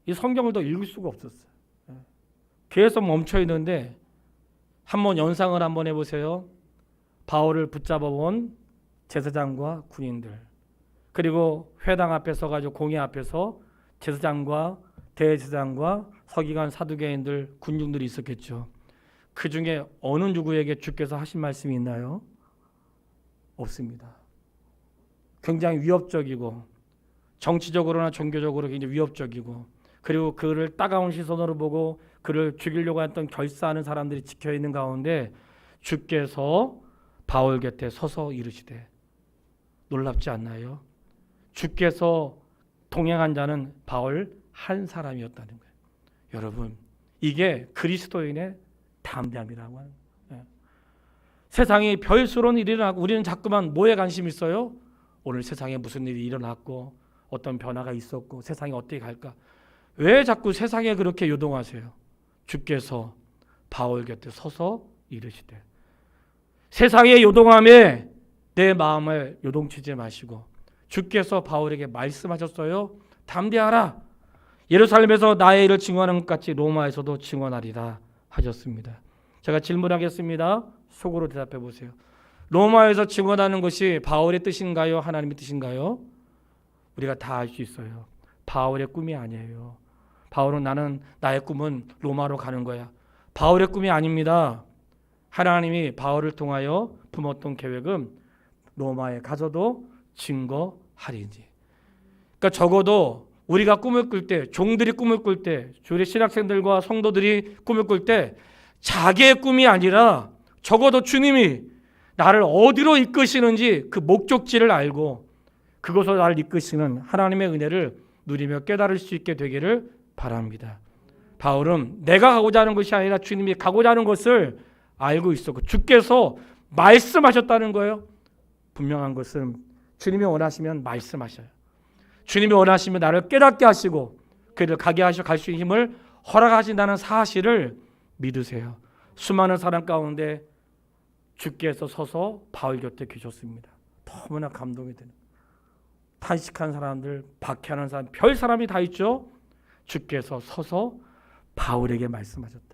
[SPEAKER 1] 이 성경을 더 읽을 수가 없었어요. 계속 멈춰 있는데 한번 연상을 한번 해보세요. 바울을 붙잡아 본 제사장과 군인들, 그리고 회당 앞에 서가지고 공회 앞에서 제사장과 대제사장과 서기관 사두개인들 군중들이 있었겠죠. 그 중에 어느 누구에게 주께서 하신 말씀이 있나요? 없습니다. 굉장히 위협적이고 정치적으로나 종교적으로 굉장히 위협적이고, 그리고 그를 따가운 시선으로 보고 그를 죽이려고 했던 결사하는 사람들이 지켜 있는 가운데 주께서 바울 곁에 서서 이르시되, 놀랍지 않나요? 주께서 동행한 자는 바울 한 사람이었다는 거예요. 여러분, 이게 그리스도인의 담대함이라고 하는 거예요. 세상이 별스러운 일이 일어나고 우리는 자꾸만 뭐에 관심 있어요? 오늘 세상에 무슨 일이 일어났고 어떤 변화가 있었고 세상이 어떻게 갈까? 왜 자꾸 세상에 그렇게 요동하세요? 주께서 바울 곁에 서서 이르시되, 세상의 요동함에 내 마음을 요동치지 마시고 주께서 바울에게 말씀하셨어요. 담대하라. 예루살렘에서 나의 일을 증언하는 것 같이 로마에서도 증언하리라 하셨습니다. 제가 질문하겠습니다. 속으로 대답해 보세요. 로마에서 증언하는 것이 바울의 뜻인가요? 하나님의 뜻인가요? 우리가 다 알 수 있어요. 바울의 꿈이 아니에요. 바울은 나의 꿈은 로마로 가는 거야. 바울의 꿈이 아닙니다. 하나님이 바울을 통하여 품었던 계획은 로마에 가서도 증거하리니. 그러니까 적어도 우리가 꿈을 꿀 때, 종들이 꿈을 꿀 때, 주의 신학생들과 성도들이 꿈을 꿀 때 자기의 꿈이 아니라 적어도 주님이 나를 어디로 이끄시는지 그 목적지를 알고 그곳으로 나를 이끄시는 하나님의 은혜를 누리며 깨달을 수 있게 되기를 바랍니다. 바울은 내가 가고자 하는 것이 아니라 주님이 가고자 하는 것을 알고 있었고 주께서 말씀하셨다는 거예요. 분명한 것은 주님이 원하시면 말씀하셔요. 주님이 원하시면 나를 깨닫게 하시고 그를 가게 하시고 갈 수 있는 힘을 허락하신다는 사실을 믿으세요. 수많은 사람 가운데 주께서 서서 바울 곁에 계셨습니다. 너무나 감동이 되는, 탄식한 사람들, 박해하는 사람, 별 사람이 다 있죠. 주께서 서서 바울에게 말씀하셨다.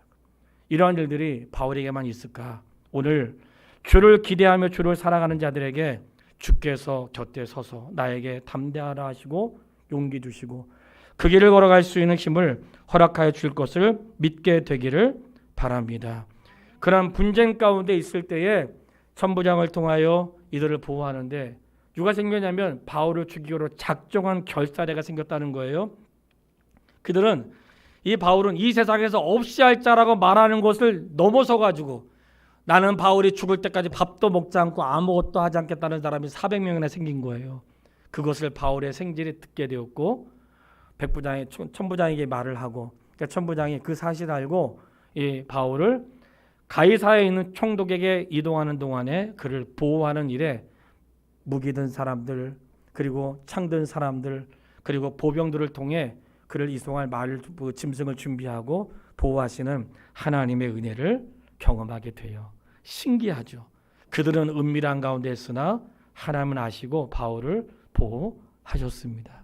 [SPEAKER 1] 이러한 일들이 바울에게만 있을까? 오늘 주를 기대하며 주를 살아가는 자들에게 주께서 곁에 서서 나에게 담대하라 하시고 용기 주시고 그 길을 걸어갈 수 있는 힘을 허락하여 줄 것을 믿게 되기를 바랍니다. 그런 분쟁 가운데 있을 때에 천부장을 통하여 이들을 보호하는데 누가 생겼냐면 바울을 죽이기로 작정한 결사대가 생겼다는 거예요. 그들은 이 바울은 이 세상에서 없이 할 자라고 말하는 것을 넘어서 가지고 나는 바울이 죽을 때까지 밥도 먹지 않고 아무것도 하지 않겠다는 사람이 400명이나 생긴 거예요. 그것을 바울의 생질이 듣게 되었고 천부장에게 말을 하고, 그러니까 천부장이 그 사실을 알고 이 바울을 가이사에 있는 총독에게 이동하는 동안에 그를 보호하는 일에 무기 든 사람들, 그리고 창 든 사람들, 그리고 보병들을 통해 그를 이송할 짐승을 준비하고 보호하시는 하나님의 은혜를 경험하게 돼요. 신기하죠. 그들은 은밀한 가운데 있으나 하나님은 아시고 바울을 보호하셨습니다.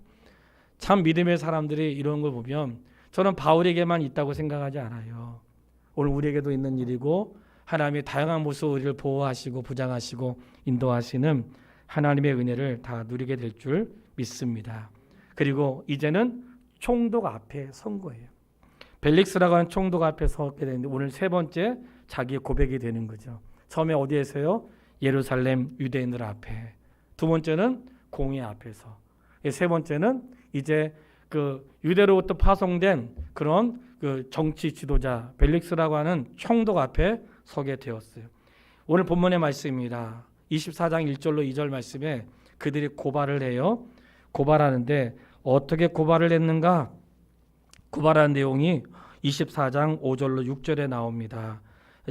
[SPEAKER 1] 참 믿음의 사람들이 이런 걸 보면 저는 바울에게만 있다고 생각하지 않아요. 오늘 우리에게도 있는 일이고 하나님의 다양한 모습으로 우리를 보호하시고 부장하시고 인도하시는 하나님의 은혜를 다 누리게 될 줄 믿습니다. 그리고 이제는 총독 앞에 선 거예요. 벨릭스라고 하는 총독 앞에 서게 되는데 오늘 세 번째 자기의 고백이 되는 거죠. 처음에 어디에서요? 예루살렘 유대인들 앞에. 두 번째는 공회 앞에서. 세 번째는 이제 그 유대로부터 파송된 그런 그 정치 지도자 벨릭스라고 하는 총독 앞에 서게 되었어요. 오늘 본문의 말씀입니다. 24장 1절로 2절 말씀에 그들이 고발을 해요. 고발하는데 어떻게 고발을 했는가? 고발한 내용이 24장 5절로 6절에 나옵니다.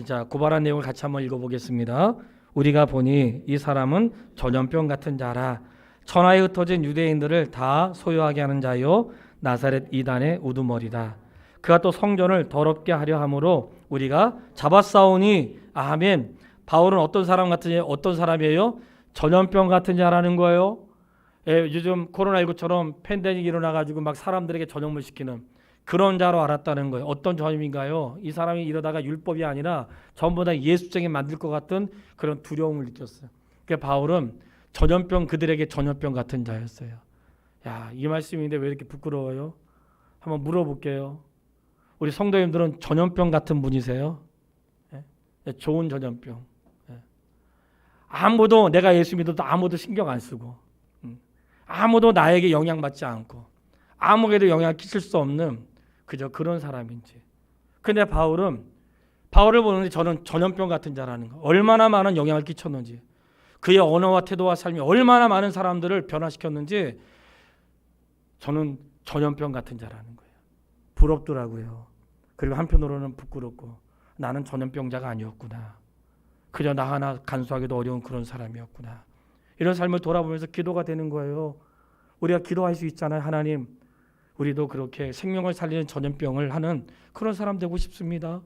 [SPEAKER 1] 자, 고발한 내용을 같이 한번 읽어보겠습니다. 우리가 보니 이 사람은 전염병 같은 자라 천하에 흩어진 유대인들을 다 소유하게 하는 자요 나사렛 이단의 우두머리다. 그가 또 성전을 더럽게 하려 함으로 우리가 잡아싸우니 아멘. 바울은 어떤 사람이에요? 전염병 같은 자라는 거예요. 요즘 코로나19처럼 팬데믹이 일어나가지고 막 사람들에게 전염을 시키는 그런 자로 알았다는 거예요. 어떤 전염인가요? 이 사람이 이러다가 율법이 아니라 전부 다 예수쟁이 만들 것 같은 그런 두려움을 느꼈어요. 그러니까 바울은 전염병, 그들에게 전염병 같은 자였어요. 야, 이 말씀인데 왜 이렇게 부끄러워요? 한번 물어볼게요. 우리 성도님들은 전염병 같은 분이세요? 예? 좋은 전염병. 예. 아무도 내가 예수 믿어도 아무도 신경 안 쓰고, 아무도 나에게 영향받지 않고, 아무에게도 영향을 끼칠 수 없는 그저 그런 사람인지. 근데 바울을 보는데 저는 전염병 같은 자라는 거. 얼마나 많은 영향을 끼쳤는지, 그의 언어와 태도와 삶이 얼마나 많은 사람들을 변화시켰는지 저는 전염병 같은 자라는 거예요. 부럽더라고요. 그리고 한편으로는 부끄럽고, 나는 전염병자가 아니었구나. 그저 나 하나 간수하기도 어려운 그런 사람이었구나. 이런 삶을 돌아보면서 기도가 되는 거예요. 우리가 기도할 수 있잖아요. 하나님, 우리도 그렇게 생명을 살리는 전염병을 하는 그런 사람 되고 싶습니다.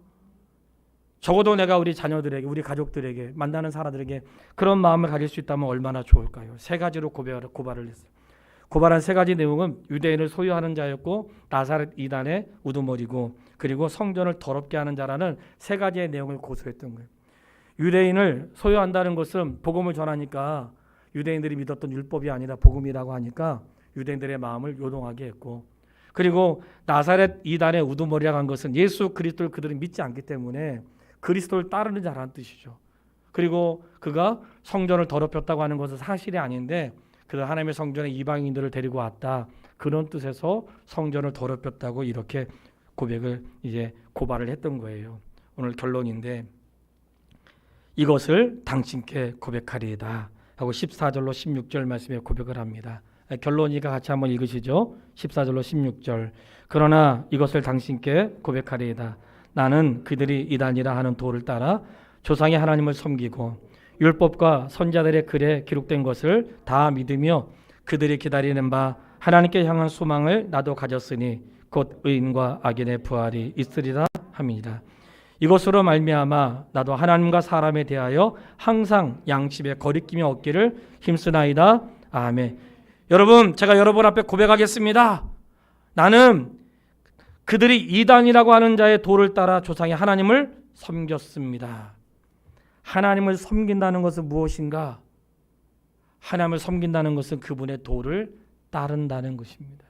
[SPEAKER 1] 적어도 내가 우리 자녀들에게, 우리 가족들에게, 만나는 사람들에게 그런 마음을 가질 수 있다면 얼마나 좋을까요? 세 가지로 고발을 했어요. 고발한 세 가지 내용은 유대인을 소유하는 자였고, 나사렛 이단의 우두머리고, 그리고 성전을 더럽게 하는 자라는 세 가지의 내용을 고소했던 거예요. 유대인을 소유한다는 것은 복음을 전하니까, 유대인들이 믿었던 율법이 아니라 복음이라고 하니까 유대인들의 마음을 요동하게 했고, 그리고 나사렛 이단의 우두머리라고 한 것은 예수 그리스도를 그들은 믿지 않기 때문에 그리스도를 따르는 자라는 뜻이죠. 그리고 그가 성전을 더럽혔다고 하는 것은 사실이 아닌데, 그 하나님의 성전에 이방인들을 데리고 왔다, 그런 뜻에서 성전을 더럽혔다고 이렇게 고발을 했던 거예요. 오늘 결론인데, 이것을 당신께 고백하리이다 하고 14절로 16절 말씀에 고백을 합니다. 결론이가 같이 한번 읽으시죠. 14절로 16절. 그러나 이것을 당신께 고백하리이다. 나는 그들이 이단이라 하는 도를 따라 조상의 하나님을 섬기고 율법과 선자들의 글에 기록된 것을 다 믿으며 그들이 기다리는 바 하나님께 향한 소망을 나도 가졌으니 곧 의인과 악인의 부활이 있으리라 함이니라. 이것으로 말미암아 나도 하나님과 사람에 대하여 항상 양심의 거리낌이 없기를 힘쓰나이다. 아멘. 여러분, 제가 여러분 앞에 고백하겠습니다. 나는 그들이 이단이라고 하는 자의 도를 따라 조상의 하나님을 섬겼습니다. 하나님을 섬긴다는 것은 무엇인가? 하나님을 섬긴다는 것은 그분의 도를 따른다는 것입니다.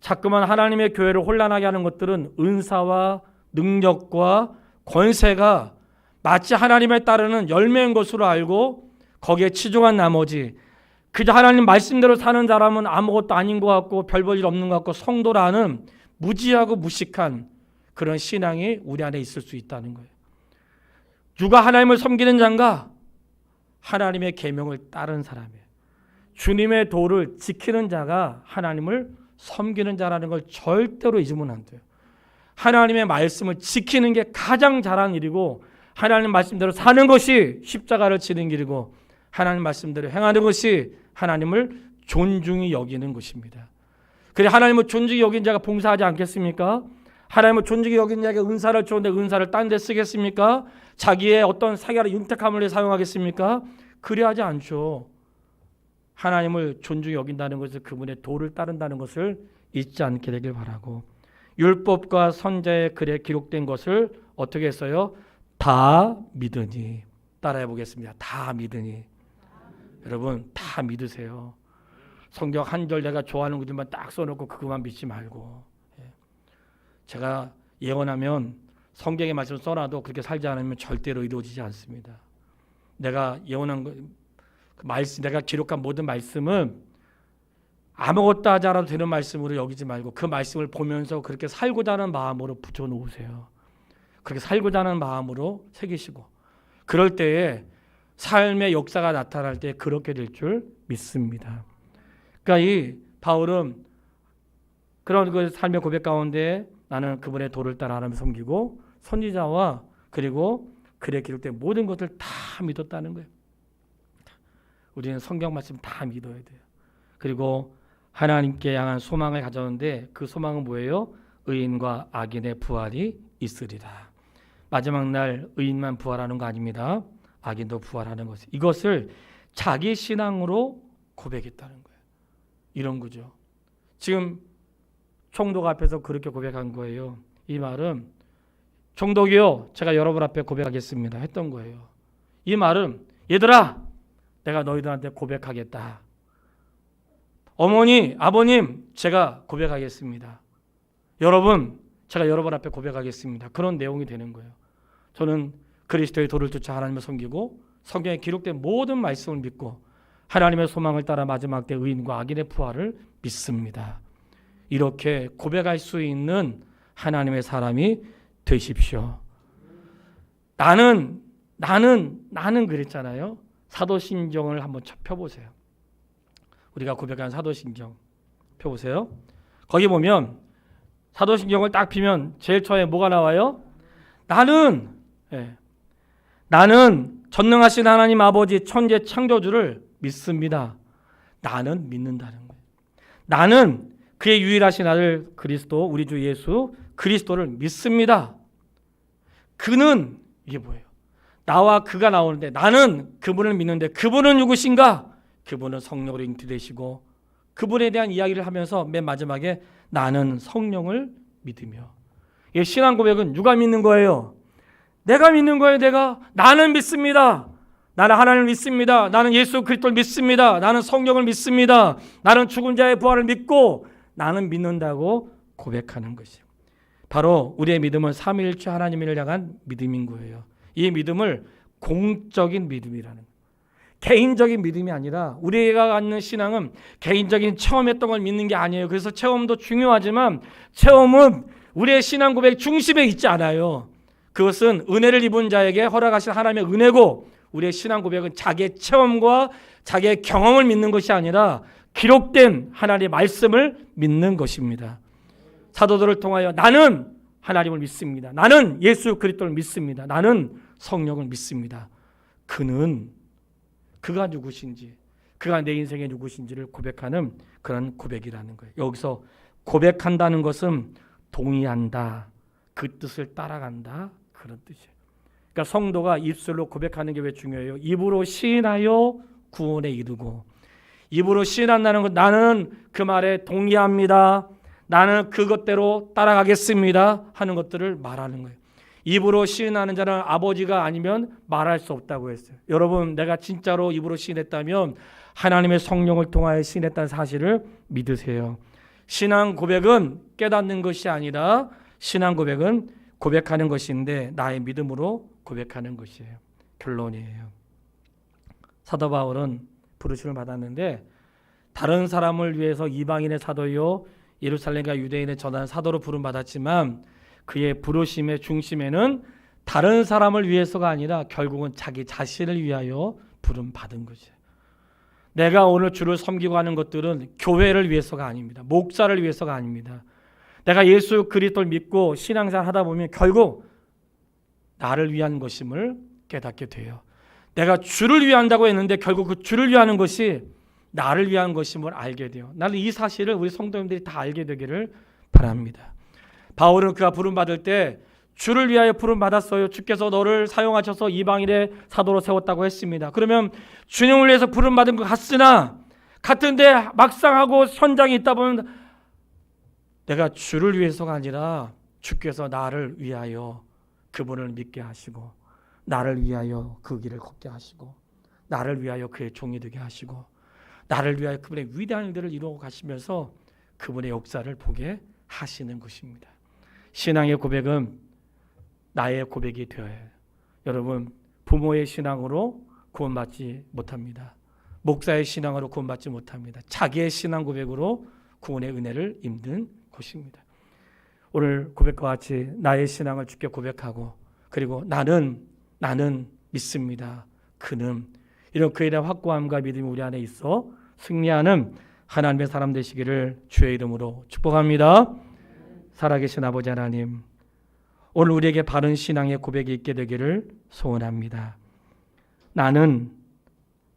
[SPEAKER 1] 자꾸만 하나님의 교회를 혼란하게 하는 것들은 은사와 능력과 권세가 마치 하나님에 따르는 열매인 것으로 알고 거기에 치중한 나머지 그저 하나님 말씀대로 사는 사람은 아무것도 아닌 것 같고 별 볼 일 없는 것 같고 성도라는 무지하고 무식한 그런 신앙이 우리 안에 있을 수 있다는 거예요. 누가 하나님을 섬기는 자인가? 하나님의 계명을 따른 사람이에요. 주님의 도를 지키는 자가 하나님을 섬기는 자라는 걸 절대로 잊으면 안 돼요. 하나님의 말씀을 지키는 게 가장 잘한 일이고, 하나님 말씀대로 사는 것이 십자가를 지는 길이고, 하나님 말씀대로 행하는 것이 하나님을 존중히 여기는 것입니다. 그래, 하나님을 존중히 여긴 자가 봉사하지 않겠습니까? 하나님을 존중히 여긴 자에게 은사를 줬는데 은사를 딴 데 쓰겠습니까? 자기의 어떤 사기를 윤택함을 위해 사용하겠습니까? 그리하지 않죠. 하나님을 존중히 여긴다는 것을, 그분의 도를 따른다는 것을 잊지 않게 되길 바라고, 율법과 선자의 글에 기록된 것을 어떻게 했어요? 다 믿으니. 따라해 보겠습니다. 다 믿으니. 여러분, 다 믿으세요. 성경 한 절 내가 좋아하는 것들만 딱 써놓고 그것만 믿지 말고, 제가 예언하면 성경의 말씀을 써놔도 그렇게 살지 않으면 절대로 이루어지지 않습니다. 내가 예언한 그 말씀, 내가 기록한 모든 말씀은 아무것도 하지 않아도 되는 말씀으로 여기지 말고 그 말씀을 보면서 그렇게 살고자 하는 마음으로 붙여놓으세요. 그렇게 살고자 하는 마음으로 새기시고, 그럴 때에 삶의 역사가 나타날 때 그렇게 될 줄 믿습니다. 그러니까 이 바울은 그런 그 삶의 고백 가운데 나는 그분의 도를 따라 하나님을 섬기고 선지자와 그리고 글에 기록된 모든 것을 다 믿었다는 거예요. 우리는 성경 말씀 다 믿어야 돼요. 그리고 하나님께 향한 소망을 가졌는데 그 소망은 뭐예요? 의인과 악인의 부활이 있으리라. 마지막 날 의인만 부활하는 거 아닙니다. 악인도 부활하는 것. 이것을 자기 신앙으로 고백했다는 거예요. 이런 거죠. 지금 총독 앞에서 그렇게 고백한 거예요. 이 말은 총독이요, 제가 여러분 앞에 고백하겠습니다 했던 거예요. 이 말은 얘들아, 내가 너희들한테 고백하겠다. 어머니, 아버님, 제가 고백하겠습니다. 여러분, 제가 여러분 앞에 고백하겠습니다. 그런 내용이 되는 거예요. 저는 그리스도의 도를 쫓아 하나님을 섬기고 성경에 기록된 모든 말씀을 믿고 하나님의 소망을 따라 마지막 때 의인과 악인의 부활을 믿습니다. 이렇게 고백할 수 있는 하나님의 사람이 되십시오. 나는 그랬잖아요. 사도신경을 한번 펴보세요. 우리가 고백한 사도신경 펴보세요. 거기 보면 사도신경을 딱 피면 제일 처음에 뭐가 나와요? 나는 전능하신 하나님 아버지 천재 창조주를 믿습니다. 나는 믿는다는 거예요. 나는 그의 유일하신 아들 그리스도, 우리 주 예수 그리스도를 믿습니다. 그는, 이게 뭐예요? 나와 그가 나오는데 나는 그분을 믿는데 그분은 누구신가? 그분은 성령으로 잉태되시고, 그분에 대한 이야기를 하면서 맨 마지막에 나는 성령을 믿으며. 이 신앙 고백은 누가 믿는 거예요? 내가 믿는 거예요. 나는 믿습니다. 나는 하나님을 믿습니다. 나는 예수 그리스도를 믿습니다. 나는 성령을 믿습니다. 나는 죽은 자의 부활을 믿고 나는 믿는다고 고백하는 것이에요. 바로 우리의 믿음은 삼위일체 하나님을 향한 믿음인 거예요. 이 믿음을 공적인 믿음이라는 거예요. 개인적인 믿음이 아니라, 우리가 갖는 신앙은 개인적인 체험했던 걸 믿는 게 아니에요. 그래서 체험도 중요하지만 체험은 우리의 신앙 고백 중심에 있지 않아요. 그것은 은혜를 입은 자에게 허락하신 하나님의 은혜고, 우리의 신앙 고백은 자기의 체험과 자기의 경험을 믿는 것이 아니라 기록된 하나님의 말씀을 믿는 것입니다. 사도들을 통하여 나는 하나님을 믿습니다. 나는 예수 그리스도를 믿습니다. 나는 성령을 믿습니다. 그가 누구신지, 그가 내 인생의 누구신지를 고백하는 그런 고백이라는 거예요. 여기서 고백한다는 것은 동의한다, 그 뜻을 따라간다, 그런 뜻이에요. 그러니까 성도가 입술로 고백하는 게 왜 중요해요? 입으로 시인하여 구원에 이르고, 입으로 시인한다는 것, 나는 그 말에 동의합니다, 나는 그것대로 따라가겠습니다 하는 것들을 말하는 거예요. 입으로 시인하는 자는 아버지가 아니면 말할 수 없다고 했어요. 여러분, 내가 진짜로 입으로 시인했다면 하나님의 성령을 통하여 시인했다는 사실을 믿으세요. 신앙 고백은 깨닫는 것이 아니라 신앙 고백은 고백하는 것인데 나의 믿음으로 고백하는 것이에요. 결론이에요. 사도 바울은 부르심을 받았는데 다른 사람을 위해서 이방인의 사도요 예루살렘과 유대인의 전한 사도로 부름받았지만 그의 부르심의 중심에는 다른 사람을 위해서가 아니라 결국은 자기 자신을 위하여 부름받은 것이에요. 내가 오늘 주를 섬기고 하는 것들은 교회를 위해서가 아닙니다. 목사를 위해서가 아닙니다. 내가 예수 그리스도를 믿고 신앙생활 하다 보면 결국 나를 위한 것임을 깨닫게 돼요. 내가 주를 위한다고 했는데 결국 그 주를 위하는 것이 나를 위한 것임을 알게 돼요. 나는 이 사실을 우리 성도님들이 다 알게 되기를 바랍니다. 바울은 그가 부름받을 때 주를 위하여 부름받았어요. 주께서 너를 사용하셔서 이방인의 사도로 세웠다고 했습니다. 그러면 주님을 위해서 부름받은 것 같은데 막상 하고 현장에 있다 보면 내가 주를 위해서가 아니라 주께서 나를 위하여 그분을 믿게 하시고, 나를 위하여 그 길을 걷게 하시고, 나를 위하여 그의 종이 되게 하시고, 나를 위하여 그분의 위대한 일들을 이루어 가시면서 그분의 역사를 보게 하시는 것입니다. 신앙의 고백은 나의 고백이 되어야 해요. 여러분, 부모의 신앙으로 구원받지 못합니다. 목사의 신앙으로 구원받지 못합니다. 자기의 신앙 고백으로 구원의 은혜를 입는 것입니다. 오늘 고백과 같이 나의 신앙을 주께 고백하고, 그리고 나는 믿습니다. 그는, 이런 그에 대한 확고함과 믿음이 우리 안에 있어 승리하는 하나님의 사람 되시기를 주의 이름으로 축복합니다. 살아계신 아버지 하나님, 오늘 우리에게 바른 신앙의 고백이 있게 되기를 소원합니다. 나는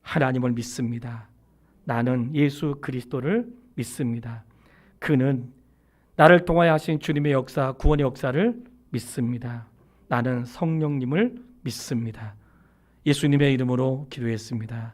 [SPEAKER 1] 하나님을 믿습니다. 나는 예수 그리스도를 믿습니다. 그는 나를 통하여 하신 주님의 역사, 구원의 역사를 믿습니다. 나는 성령님을 믿습니다. 예수님의 이름으로 기도했습니다.